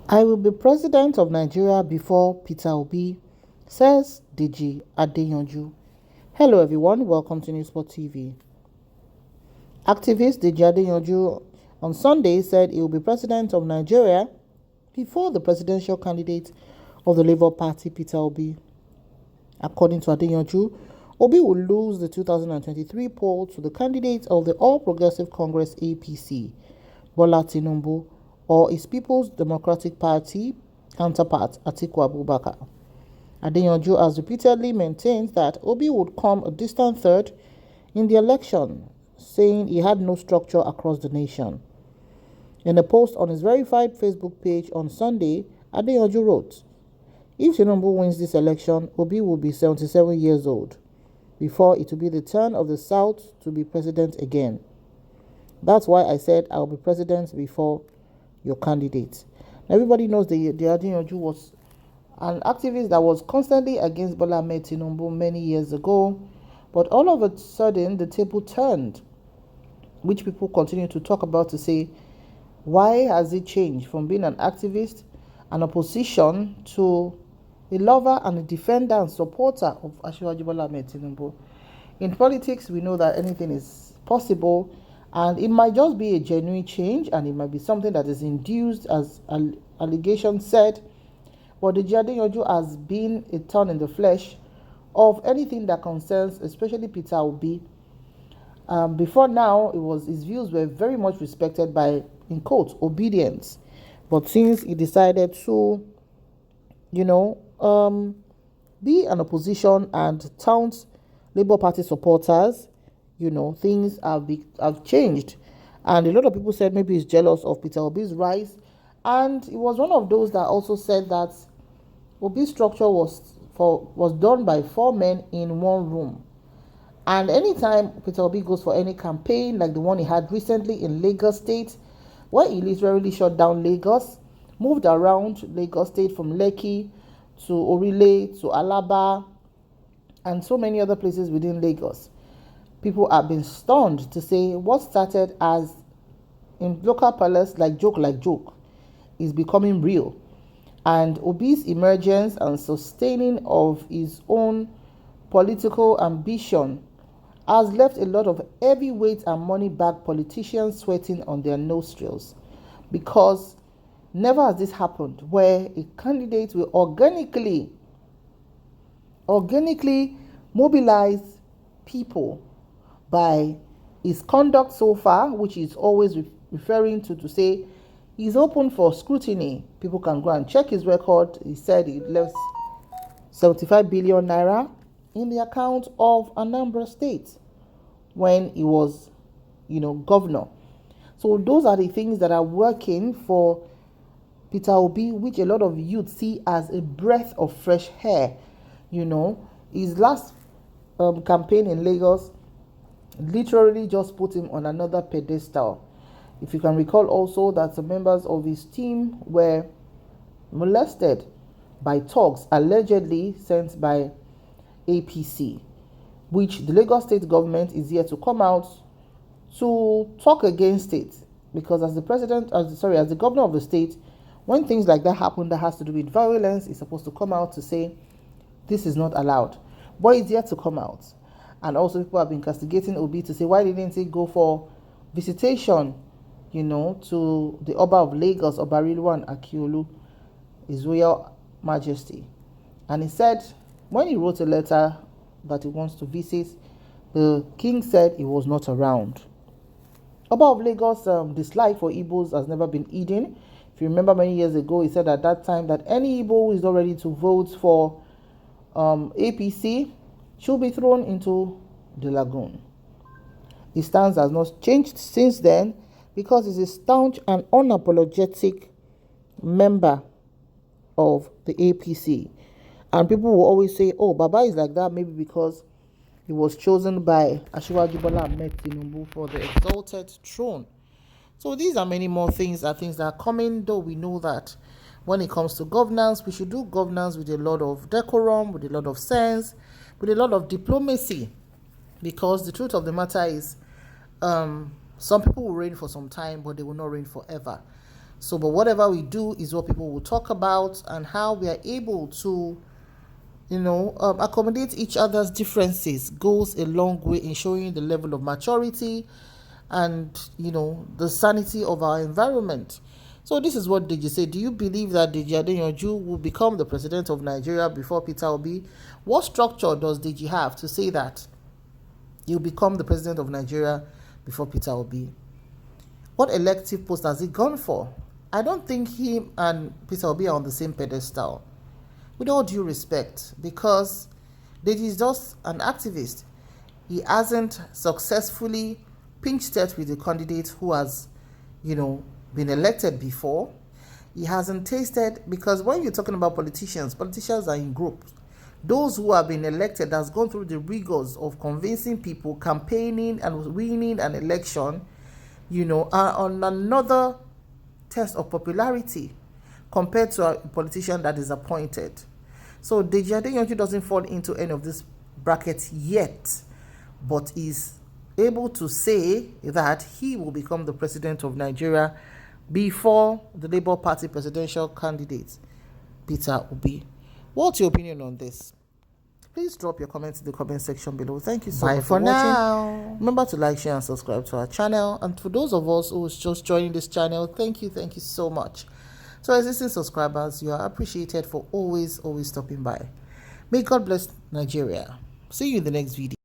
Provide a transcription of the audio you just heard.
I will be president of Nigeria before Peter Obi, says Deji Adeyanju. Hello everyone, welcome to Newsport TV. Activist Deji Adeyanju on Sunday said he will be president of Nigeria before the presidential candidate of the Labour Party, Peter Obi. According to Adeyanju, Obi will lose the 2023 poll to the candidate of the All Progressive Congress APC, Bola Tinubu, or his People's Democratic Party counterpart, Atiku Abubakar. Adeyanju has repeatedly maintained that Obi would come a distant third in the election, saying he had no structure across the nation. In a post on his verified Facebook page on Sunday, Adeyanju wrote, "If Tinubu wins this election, Obi will be 77 years old, before it will be the turn of the South to be president again. That's why I said I will be president before your candidate." Everybody knows the Adeyanju was an activist that was constantly against Bola Ahmed Tinubu many years ago, but all of a sudden the table turned, which people continue to talk about to say, why has it changed from being an activist, an opposition, to a lover and a defender and supporter of Asiwaju Bola Ahmed Tinubu? In politics, we know that anything is possible, and it might just be a genuine change, and it might be something that is induced, as allegation said. But the Adeyanju has been a thorn in the flesh of anything that concerns, especially Peter Obi. Before now, his views were very much respected by, in quotes, obedience. But since he decided to, be an opposition and taunt Labour Party supporters, things have changed. And a lot of people said maybe he's jealous of Peter Obi's rise. And he was one of those that also said that Obi's structure was done by 4 men in one room. And anytime Peter Obi goes for any campaign, like the one he had recently in Lagos State, where he literally shut down Lagos, moved around Lagos State from Lekki to Orile to Alaba, and so many other places within Lagos, people have been stunned to say what started as in local palace like joke is becoming real. And Obi's emergence and sustaining of his own political ambition has left a lot of heavyweight and money-bagged politicians sweating on their nostrils, because never has this happened where a candidate will organically mobilize people by his conduct so far, which is always referring to say he's open for scrutiny. People can go and check his record. He said he left 75 billion naira in the account of Anambra State when he was, governor. So those are the things that are working for Peter Obi, which a lot of youth see as a breath of fresh air. His last campaign in Lagos literally just put him on another pedestal. If you can recall also that some members of his team were molested by thugs allegedly sent by APC, which the Lagos State government is here to come out to talk against it, because as the governor of the state, when things like that happen that has to do with violence, is supposed to come out to say this is not allowed. But it's yet to come out. And also people have been castigating Obi to say, why didn't he go for visitation, to the Oba of Lagos, Oba Rilwan Akiolu, His Royal Majesty. And he said, when he wrote a letter that he wants to visit, the king said he was not around. Oba of Lagos' dislike for Igbos has never been hidden. If you remember many years ago, he said at that time that any Igbo who is not ready to vote for APC should be thrown into the lagoon. His stance has not changed since then, because he's a staunch and unapologetic member of the APC. And people will always say, oh, Baba is like that maybe because he was chosen by Asiwaju Bola Ahmed Tinubu for the exalted throne. So these are many more things that are coming, though we know that when it comes to governance, we should do governance with a lot of decorum, with a lot of sense, with a lot of diplomacy. Because the truth of the matter is, some people will reign for some time, but they will not reign forever. So, but whatever we do is what people will talk about, and how we are able to, accommodate each other's differences goes a long way in showing the level of maturity and, the sanity of our environment. So this is what Deji said. Do you believe that Deji Adeyanju will become the president of Nigeria before Peter Obi? What structure does Deji have to say that he'll become the president of Nigeria before Peter Obi? What elective post has he gone for? I don't think him and Peter Obi are on the same pedestal, with all due respect, because Deji is just an activist. He hasn't successfully pinched test with the candidate who has, been elected before. He hasn't tasted, because when you're talking about politicians are in groups. Those who have been elected, has gone through the rigors of convincing people, campaigning and winning an election, are on another test of popularity compared to a politician that is appointed. So Deji Adeyanju doesn't fall into any of this bracket yet, but is able to say that he will become the president of Nigeria before the Labour Party presidential candidate, Peter Obi. What's your opinion on this? Please drop your comments in the comment section below. Thank you so much for watching. Now. Remember to like, share, and subscribe to our channel. And for those of us who is just joining this channel, thank you so much. So existing subscribers, you are appreciated for always stopping by. May God bless Nigeria. See you in the next video.